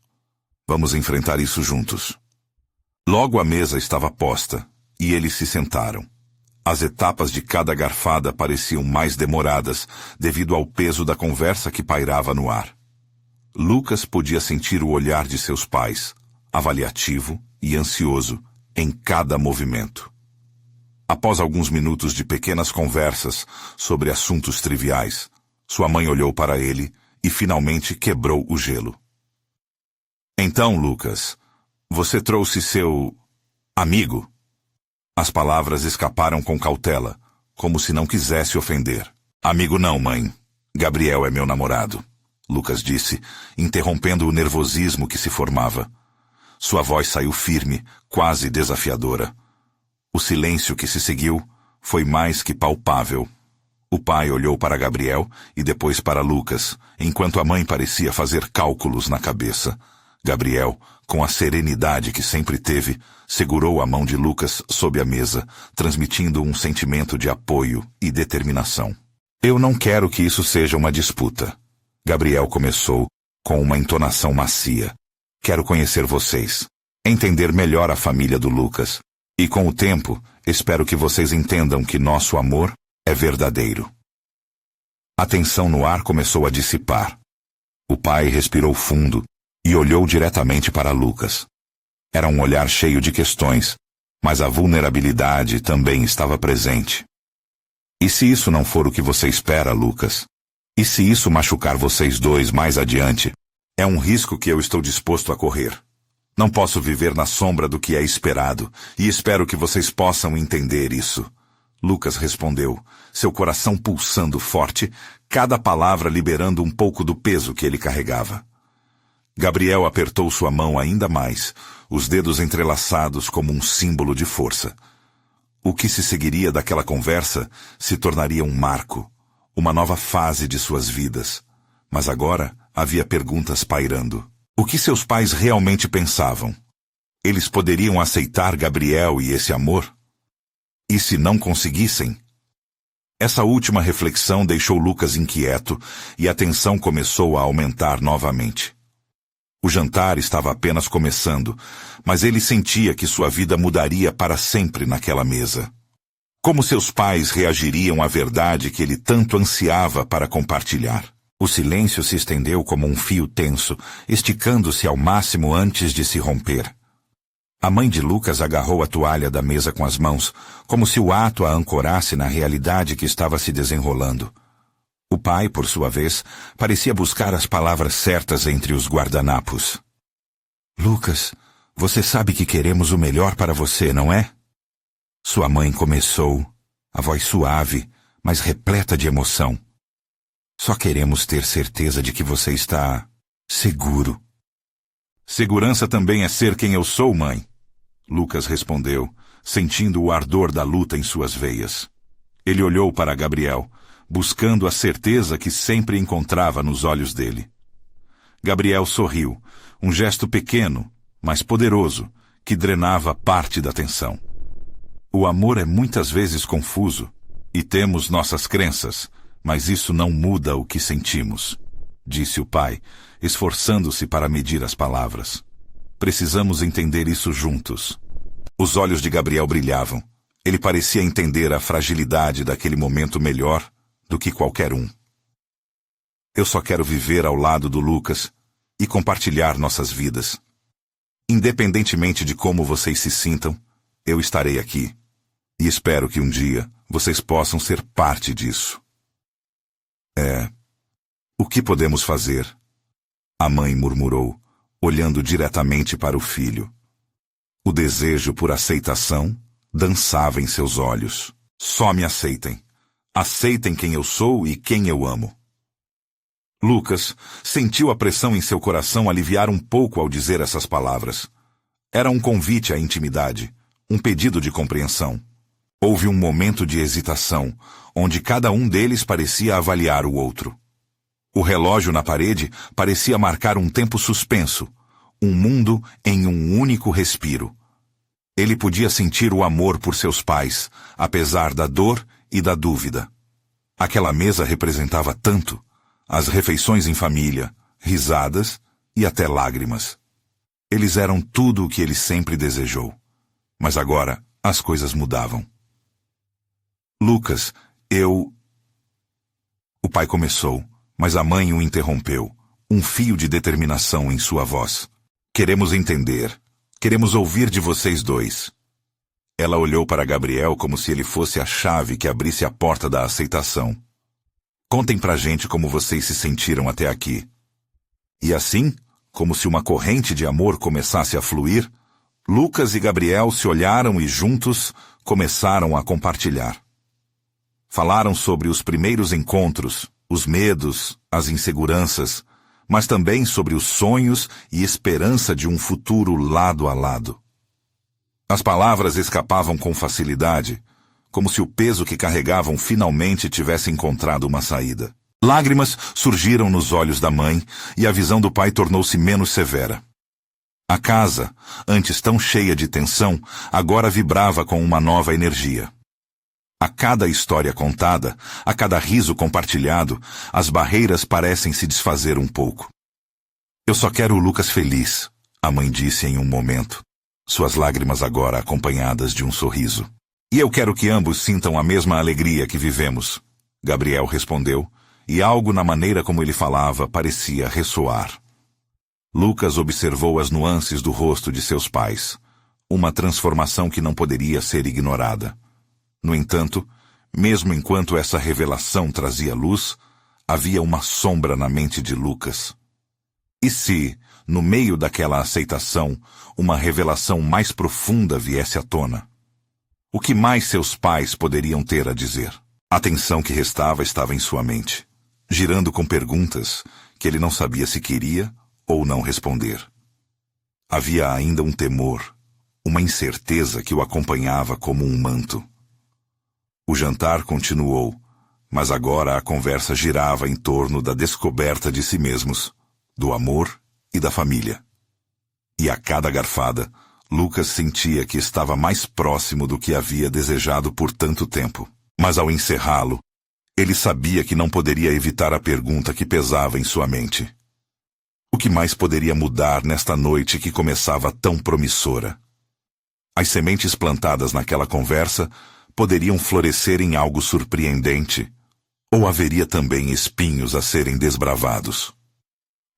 Vamos enfrentar isso juntos. Logo a mesa estava posta, e eles se sentaram. As etapas de cada garfada pareciam mais demoradas, devido ao peso da conversa que pairava no ar. Lucas podia sentir o olhar de seus pais, avaliativo e ansioso, em cada movimento. Após alguns minutos de pequenas conversas sobre assuntos triviais, sua mãe olhou para ele e finalmente quebrou o gelo. Então, Lucas, você trouxe seu amigo? As palavras escaparam com cautela, como se não quisesse ofender. Amigo não, mãe. Gabriel é meu namorado, Lucas disse, interrompendo o nervosismo que se formava. Sua voz saiu firme, quase desafiadora. O silêncio que se seguiu foi mais que palpável. O pai olhou para Gabriel e depois para Lucas, enquanto a mãe parecia fazer cálculos na cabeça. Gabriel, com a serenidade que sempre teve, segurou a mão de Lucas sob a mesa, transmitindo um sentimento de apoio e determinação. Eu não quero que isso seja uma disputa. Gabriel começou com uma entonação macia. Quero conhecer vocês, entender melhor a família do Lucas, E com o tempo, espero que vocês entendam que nosso amor é verdadeiro. A tensão no ar começou a dissipar. O pai respirou fundo e olhou diretamente para Lucas. Era um olhar cheio de questões, mas a vulnerabilidade também estava presente. E se isso não for o que você espera, Lucas? E se isso machucar vocês dois mais adiante? É um risco que eu estou disposto a correr. Não posso viver na sombra do que é esperado, e espero que vocês possam entender isso. Lucas respondeu, seu coração pulsando forte, cada palavra liberando um pouco do peso que ele carregava. Gabriel apertou sua mão ainda mais, os dedos entrelaçados como um símbolo de força. O que se seguiria daquela conversa se tornaria um marco, uma nova fase de suas vidas. Mas agora havia perguntas pairando. O que seus pais realmente pensavam? Eles poderiam aceitar Gabriel e esse amor? E se não conseguissem? Essa última reflexão deixou Lucas inquieto e a tensão começou a aumentar novamente. O jantar estava apenas começando, mas ele sentia que sua vida mudaria para sempre naquela mesa. Como seus pais reagiriam à verdade que ele tanto ansiava para compartilhar? O silêncio se estendeu como um fio tenso, esticando-se ao máximo antes de se romper. A mãe de Lucas agarrou a toalha da mesa com as mãos, como se o ato a ancorasse na realidade que estava se desenrolando. O pai, por sua vez, parecia buscar as palavras certas entre os guardanapos. Lucas, você sabe que queremos o melhor para você, não é? Sua mãe começou, a voz suave, mas repleta de emoção. Só queremos ter certeza de que você está seguro. Segurança também é ser quem eu sou, mãe. Lucas respondeu, sentindo o ardor da luta em suas veias. Ele olhou para Gabriel, buscando a certeza que sempre encontrava nos olhos dele. Gabriel sorriu, um gesto pequeno, mas poderoso, que drenava parte da tensão. O amor é muitas vezes confuso, e temos nossas crenças, mas isso não muda o que sentimos, disse o pai, esforçando-se para medir as palavras. Precisamos entender isso juntos. Os olhos de Gabriel brilhavam. Ele parecia entender a fragilidade daquele momento melhor do que qualquer um. Eu só quero viver ao lado do Lucas e compartilhar nossas vidas. Independentemente de como vocês se sintam, eu estarei aqui. E espero que um dia vocês possam ser parte disso. O que podemos fazer? A mãe murmurou, olhando diretamente para o filho. O desejo por aceitação dançava em seus olhos. Só me aceitem. Aceitem quem eu sou e quem eu amo. Lucas sentiu a pressão em seu coração aliviar um pouco ao dizer essas palavras. Era um convite à intimidade, um pedido de compreensão. Houve um momento de hesitação, onde cada um deles parecia avaliar o outro. O relógio na parede parecia marcar um tempo suspenso, um mundo em um único respiro. Ele podia sentir o amor por seus pais, apesar da dor e da dúvida. Aquela mesa representava tanto, as refeições em família, risadas e até lágrimas. Eles eram tudo o que ele sempre desejou. Mas agora as coisas mudavam. Lucas, O pai começou, mas a mãe o interrompeu, um fio de determinação em sua voz. Queremos entender. Queremos ouvir de vocês dois. Ela olhou para Gabriel como se ele fosse a chave que abrisse a porta da aceitação. Contem pra gente como vocês se sentiram até aqui. E assim, como se uma corrente de amor começasse a fluir, Lucas e Gabriel se olharam e juntos começaram a compartilhar. Falaram sobre os primeiros encontros, os medos, as inseguranças, mas também sobre os sonhos e esperança de um futuro lado a lado. As palavras escapavam com facilidade, como se o peso que carregavam finalmente tivesse encontrado uma saída. Lágrimas surgiram nos olhos da mãe e a visão do pai tornou-se menos severa. A casa, antes tão cheia de tensão, agora vibrava com uma nova energia. A cada história contada, a cada riso compartilhado, as barreiras parecem se desfazer um pouco. Eu só quero o Lucas feliz, a mãe disse em um momento. suas lágrimas agora acompanhadas de um sorriso. E eu quero que ambos sintam a mesma alegria que vivemos, Gabriel respondeu, e algo na maneira como ele falava parecia ressoar. Lucas observou as nuances do rosto de seus pais, uma transformação que não poderia ser ignorada. No entanto, mesmo enquanto essa revelação trazia luz, havia uma sombra na mente de Lucas. E se, no meio daquela aceitação, uma revelação mais profunda viesse à tona? O que mais seus pais poderiam ter a dizer? A tensão que restava estava em sua mente, girando com perguntas que ele não sabia se queria ou não responder. Havia ainda um temor, uma incerteza que o acompanhava como um manto. O jantar continuou, mas agora a conversa girava em torno da descoberta de si mesmos, do amor e da família. E a cada garfada, Lucas sentia que estava mais próximo do que havia desejado por tanto tempo. Mas ao encerrá-lo, ele sabia que não poderia evitar a pergunta que pesava em sua mente. O que mais poderia mudar nesta noite que começava tão promissora? As sementes plantadas naquela conversa poderiam florescer em algo surpreendente, ou haveria também espinhos a serem desbravados?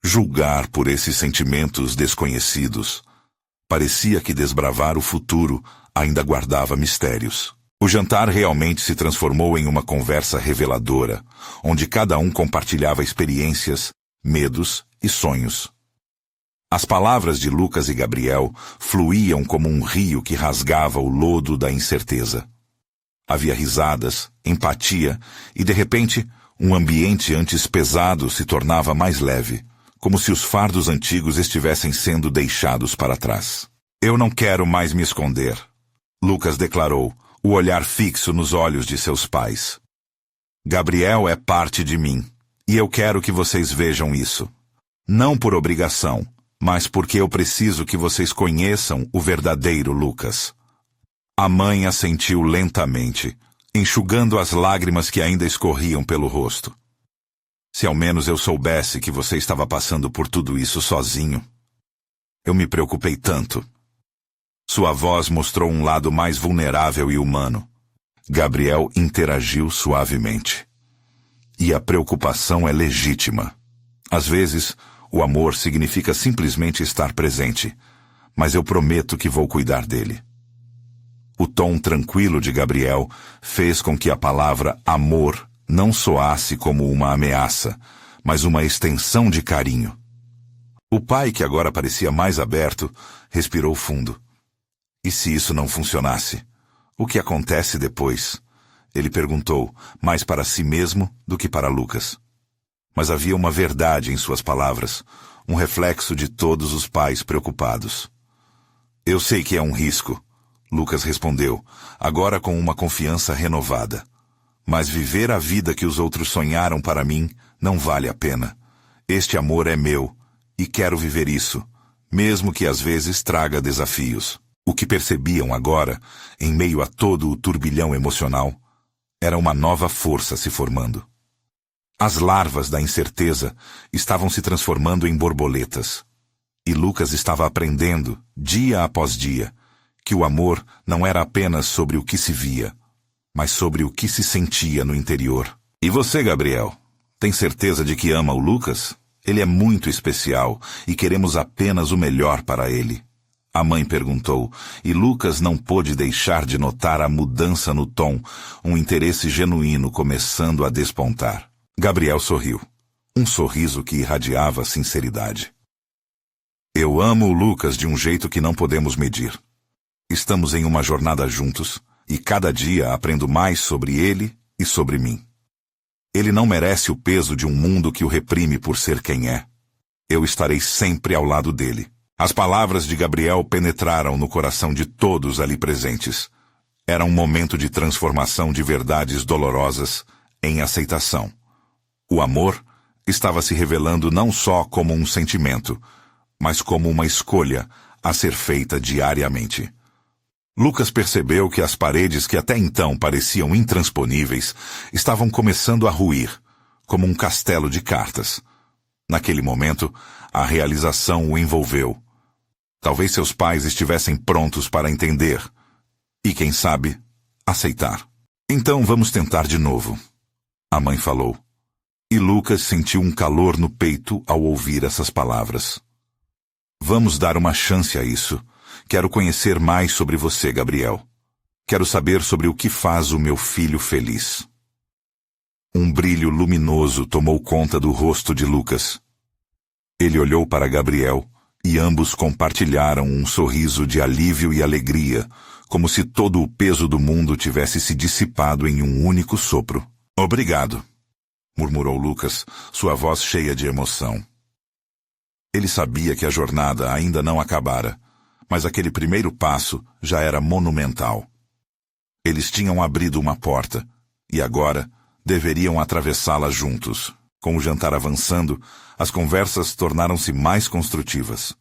Julgar por esses sentimentos desconhecidos, parecia que desbravar o futuro ainda guardava mistérios. O jantar realmente se transformou em uma conversa reveladora, onde cada um compartilhava experiências, medos e sonhos. As palavras de Lucas e Gabriel fluíam como um rio que rasgava o lodo da incerteza. Havia risadas, empatia e, de repente, um ambiente antes pesado se tornava mais leve, como se os fardos antigos estivessem sendo deixados para trás. Eu não quero mais me esconder, Lucas declarou, o olhar fixo nos olhos de seus pais. Gabriel é parte de mim, e eu quero que vocês vejam isso. Não por obrigação, mas porque eu preciso que vocês conheçam o verdadeiro Lucas. A mãe assentiu lentamente, enxugando as lágrimas que ainda escorriam pelo rosto. Se ao menos eu soubesse que você estava passando por tudo isso sozinho. Eu me preocupei tanto. Sua voz mostrou um lado mais vulnerável e humano. Gabriel interagiu suavemente. E a preocupação é legítima. Às vezes, o amor significa simplesmente estar presente, mas eu prometo que vou cuidar dele. O tom tranquilo de Gabriel fez com que a palavra amor não soasse como uma ameaça, mas uma extensão de carinho. O pai, que agora parecia mais aberto, respirou fundo. E se isso não funcionasse? O que acontece depois? Ele perguntou, mais para si mesmo do que para Lucas. Mas havia uma verdade em suas palavras, um reflexo de todos os pais preocupados. Eu sei que é um risco, Lucas respondeu, agora com uma confiança renovada. Mas viver a vida que os outros sonharam para mim não vale a pena. Este amor é meu, e quero viver isso, mesmo que às vezes traga desafios. O que percebiam agora, em meio a todo o turbilhão emocional, era uma nova força se formando. As larvas da incerteza estavam se transformando em borboletas. E Lucas estava aprendendo, dia após dia, que o amor não era apenas sobre o que se via, mas sobre o que se sentia no interior. E você, Gabriel, tem certeza de que ama o Lucas? Ele é muito especial e queremos apenas o melhor para ele. A mãe perguntou, e Lucas não pôde deixar de notar a mudança no tom, um interesse genuíno começando a despontar. Gabriel sorriu, um sorriso que irradiava sinceridade. Eu amo o Lucas de um jeito que não podemos medir. Estamos em uma jornada juntos, e cada dia aprendo mais sobre ele e sobre mim. Ele não merece o peso de um mundo que o reprime por ser quem é. Eu estarei sempre ao lado dele. As palavras de Gabriel penetraram no coração de todos ali presentes. Era um momento de transformação de verdades dolorosas em aceitação. O amor estava se revelando não só como um sentimento, mas como uma escolha a ser feita diariamente. Lucas percebeu que as paredes que até então pareciam intransponíveis estavam começando a ruir, como um castelo de cartas. Naquele momento, a realização o envolveu. Talvez seus pais estivessem prontos para entender. E, quem sabe, aceitar. Então vamos tentar de novo, a mãe falou. E Lucas sentiu um calor no peito ao ouvir essas palavras. Vamos dar uma chance a isso. Quero conhecer mais sobre você, Gabriel. Quero saber sobre o que faz o meu filho feliz. Um brilho luminoso tomou conta do rosto de Lucas. Ele olhou para Gabriel e ambos compartilharam um sorriso de alívio e alegria, como se todo o peso do mundo tivesse se dissipado em um único sopro. Obrigado, murmurou Lucas, sua voz cheia de emoção. Ele sabia que a jornada ainda não acabara, mas aquele primeiro passo já era monumental. Eles tinham abrido uma porta, e agora deveriam atravessá-la juntos. Com o jantar avançando, as conversas tornaram-se mais construtivas.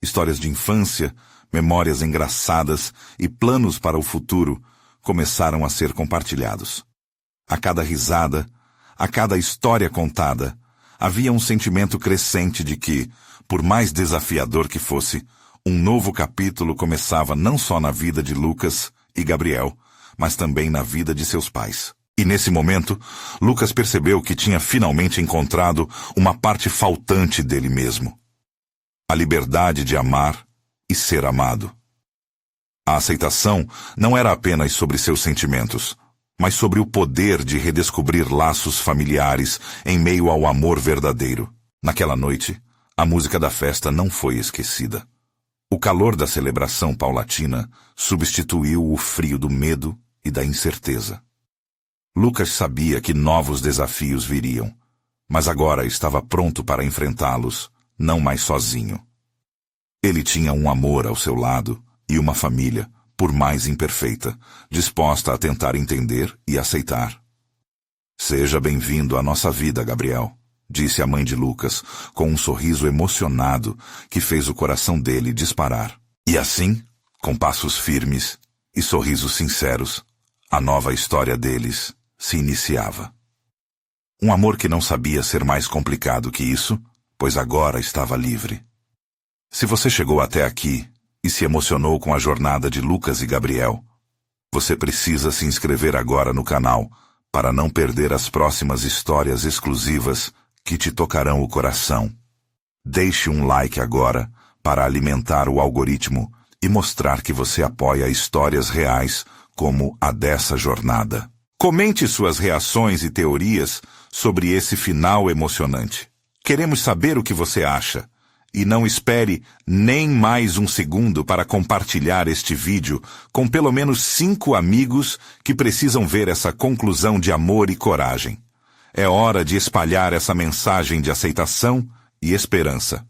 Histórias de infância, memórias engraçadas e planos para o futuro começaram a ser compartilhados. A cada risada, a cada história contada, havia um sentimento crescente de que, por mais desafiador que fosse, um novo capítulo começava não só na vida de Lucas e Gabriel, mas também na vida de seus pais. E nesse momento, Lucas percebeu que tinha finalmente encontrado uma parte faltante dele mesmo. A liberdade de amar e ser amado. A aceitação não era apenas sobre seus sentimentos, mas sobre o poder de redescobrir laços familiares em meio ao amor verdadeiro. Naquela noite, a música da festa não foi esquecida. O calor da celebração paulatina substituiu o frio do medo e da incerteza. Lucas sabia que novos desafios viriam, mas agora estava pronto para enfrentá-los, não mais sozinho. Ele tinha um amor ao seu lado e uma família, por mais imperfeita, disposta a tentar entender e aceitar. Seja bem-vindo à nossa vida, Gabriel, disse a mãe de Lucas, com um sorriso emocionado que fez o coração dele disparar. E assim, com passos firmes e sorrisos sinceros, a nova história deles se iniciava. Um amor que não sabia ser mais complicado que isso, pois agora estava livre. Se você chegou até aqui e se emocionou com a jornada de Lucas e Gabriel, você precisa se inscrever agora no canal para não perder as próximas histórias exclusivas que te tocarão o coração. Deixe um like agora para alimentar o algoritmo e mostrar que você apoia histórias reais como a dessa jornada. Comente suas reações e teorias sobre esse final emocionante. Queremos saber o que você acha. E não espere nem mais um segundo para compartilhar este vídeo com pelo menos 5 amigos que precisam ver essa conclusão de amor e coragem. É hora de espalhar essa mensagem de aceitação e esperança.